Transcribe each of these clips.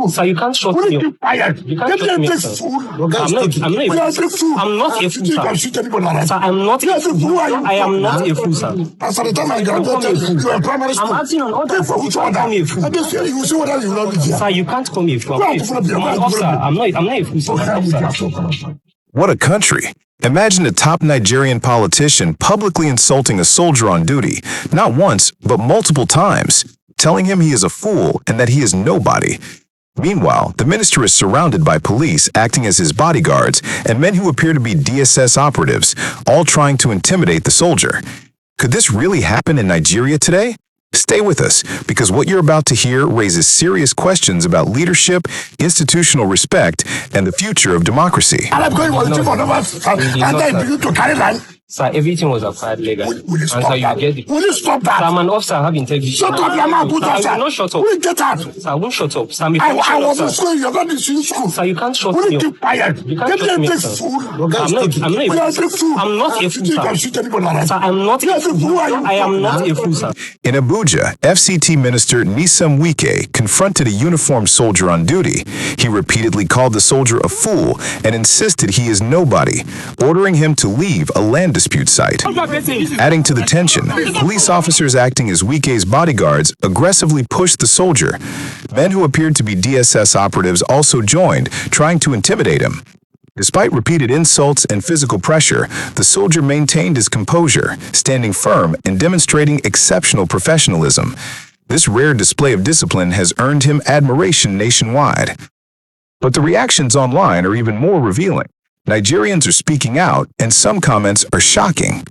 Sir, you can't shut me up. Keep quiet. You can't shut me up, sir. I'm not a fool. I'm not a fool, sir. Sir, I'm not a fool. I am not a fool, sir. As at the time I graduated, you were primary school. I'm acting on orders. You can't call me a fool. You see whether you love it. Sir, you can't call me a fool. I'm an officer. I'm not a fool, sir. What a country. Imagine a top Nigerian politician publicly insulting a soldier on duty, not once, but multiple times, telling him he is a fool and that he is nobody. Meanwhile, the minister is surrounded by police acting as his bodyguards and men who appear to be DSS operatives, all trying to intimidate the soldier. Could this really happen in Nigeria today? Stay with us, because what you're about to hear raises serious questions about leadership, institutional respect, and the future of democracy. I'm going and I begin to carry line. Sir, everything was acquired legally. Will you stop that? Will you stop that? Sir, I'm an officer. I have integrity. Shut up, your mouth. Sir, I will not shut up. Will you get out? Sir, I won't shut up. Sir, I was in school. You're not in school. Sir, you can't shut Will me you up. keep quiet? You can't shut me up, sir. I'm not a fool. I'm not a fool, sir. Sir, I'm not a fool. I am not a fool, sir. In Abuja, FCT Minister Nyesom Wike confronted a uniformed soldier on duty. He repeatedly called the soldier a fool and insisted he is nobody, ordering him to leave a land dispute site. Adding to the tension, police officers acting as Wike's bodyguards aggressively pushed the soldier. Men who appeared to be DSS operatives also joined, trying to intimidate him. Despite repeated insults and physical pressure, the soldier maintained his composure, standing firm and demonstrating exceptional professionalism. This rare display of discipline has earned him admiration nationwide. But the reactions online are even more revealing. Nigerians are speaking out, and some comments are shocking.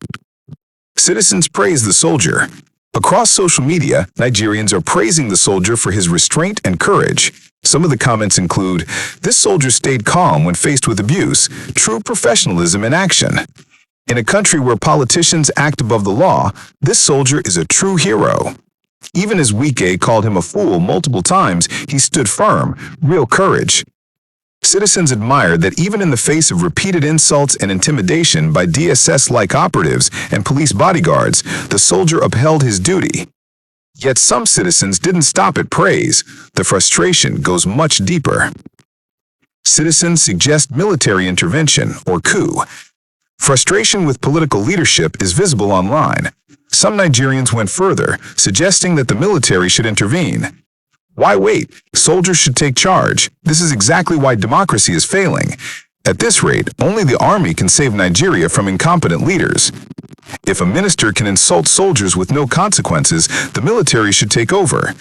Citizens praise the soldier. Across social media, Nigerians are praising the soldier for his restraint and courage. Some of the comments include, "This soldier stayed calm when faced with abuse. True professionalism in action." In a country where politicians act above the law, this soldier is a true hero. Even as Wike called him a fool multiple times, he stood firm, real courage. Citizens admired that even in the face of repeated insults and intimidation by DSS-like operatives and police bodyguards, the soldier upheld his duty. Yet some citizens didn't stop at praise. The frustration goes much deeper. Citizens suggest military intervention, or coup. Frustration with political leadership is visible online. Some Nigerians went further, suggesting that the military should intervene. Why wait? Soldiers should take charge. This is exactly why democracy is failing. At this rate, only the army can save Nigeria from incompetent leaders. If a minister can insult soldiers with no consequences, the military should take over.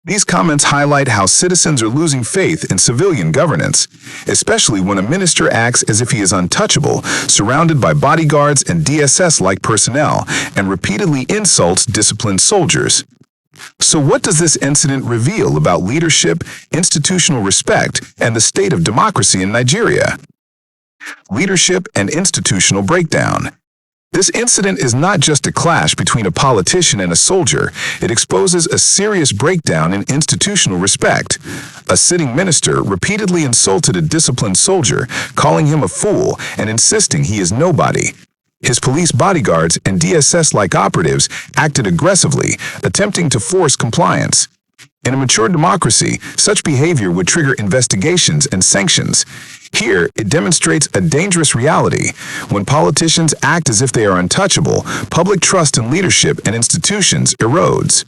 These comments highlight how citizens are losing faith in civilian governance, especially when a minister acts as if he is untouchable, surrounded by bodyguards and DSS-like personnel, and repeatedly insults disciplined soldiers. So what does this incident reveal about leadership, institutional respect, and the state of democracy in Nigeria? Leadership and institutional breakdown. This incident is not just a clash between a politician and a soldier. It exposes a serious breakdown in institutional respect. A sitting minister repeatedly insulted a disciplined soldier, calling him a fool and insisting he is nobody. His police bodyguards and DSS-like operatives acted aggressively, attempting to force compliance. In a mature democracy, such behavior would trigger investigations and sanctions. Here, it demonstrates a dangerous reality. When politicians act as if they are untouchable, public trust in leadership and institutions erodes.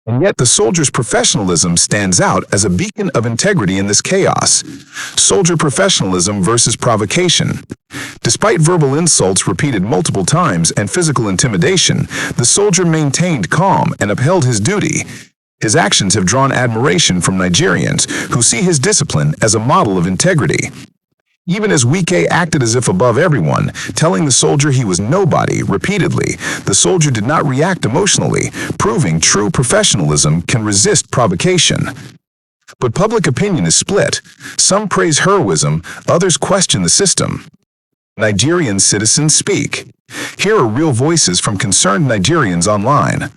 And yet the soldier's professionalism stands out as a beacon of integrity in this chaos. Soldier professionalism versus provocation. Despite verbal insults repeated multiple times and physical intimidation, the soldier maintained calm and upheld his duty. His actions have drawn admiration from Nigerians, who see his discipline as a model of integrity. Even as Wike acted as if above everyone, telling the soldier he was nobody repeatedly, the soldier did not react emotionally, proving true professionalism can resist provocation. But public opinion is split. Some praise heroism, others question the system. Nigerian citizens speak. Here are real voices from concerned Nigerians online.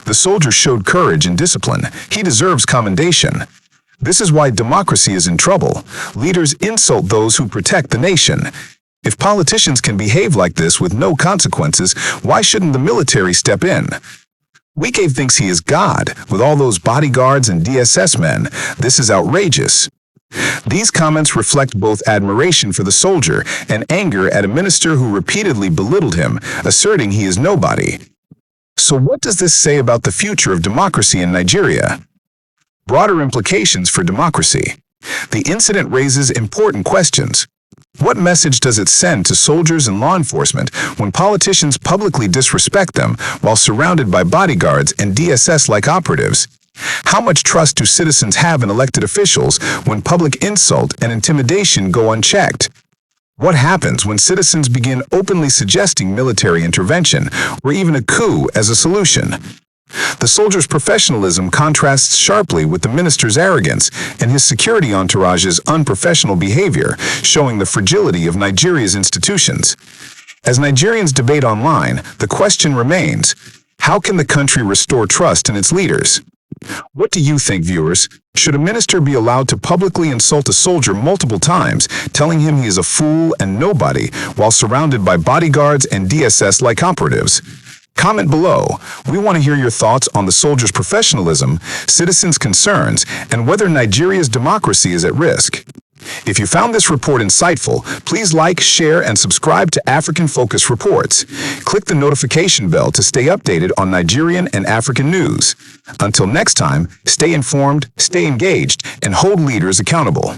The soldier showed courage and discipline. He deserves commendation. This is why democracy is in trouble. Leaders insult those who protect the nation. If politicians can behave like this with no consequences, why shouldn't the military step in? Wike thinks he is God, with all those bodyguards and DSS men. This is outrageous. These comments reflect both admiration for the soldier and anger at a minister who repeatedly belittled him, asserting he is nobody. So what does this say about the future of democracy in Nigeria? Broader implications for democracy. The incident raises important questions. What message does it send to soldiers and law enforcement when politicians publicly disrespect them while surrounded by bodyguards and DSS-like operatives? How much trust do citizens have in elected officials when public insult and intimidation go unchecked? What happens when citizens begin openly suggesting military intervention or even a coup as a solution? The soldier's professionalism contrasts sharply with the minister's arrogance and his security entourage's unprofessional behavior, showing the fragility of Nigeria's institutions. As Nigerians debate online, the question remains, how can the country restore trust in its leaders? What do you think, viewers? Should a minister be allowed to publicly insult a soldier multiple times, telling him he is a fool and nobody, while surrounded by bodyguards and DSS-like operatives? Comment below. We want to hear your thoughts on the soldier's professionalism, citizens' concerns, and whether Nigeria's democracy is at risk. If you found this report insightful, please like, share, and subscribe to African Focus Reports. Click the notification bell to stay updated on Nigerian and African news. Until next time, stay informed, stay engaged, and hold leaders accountable.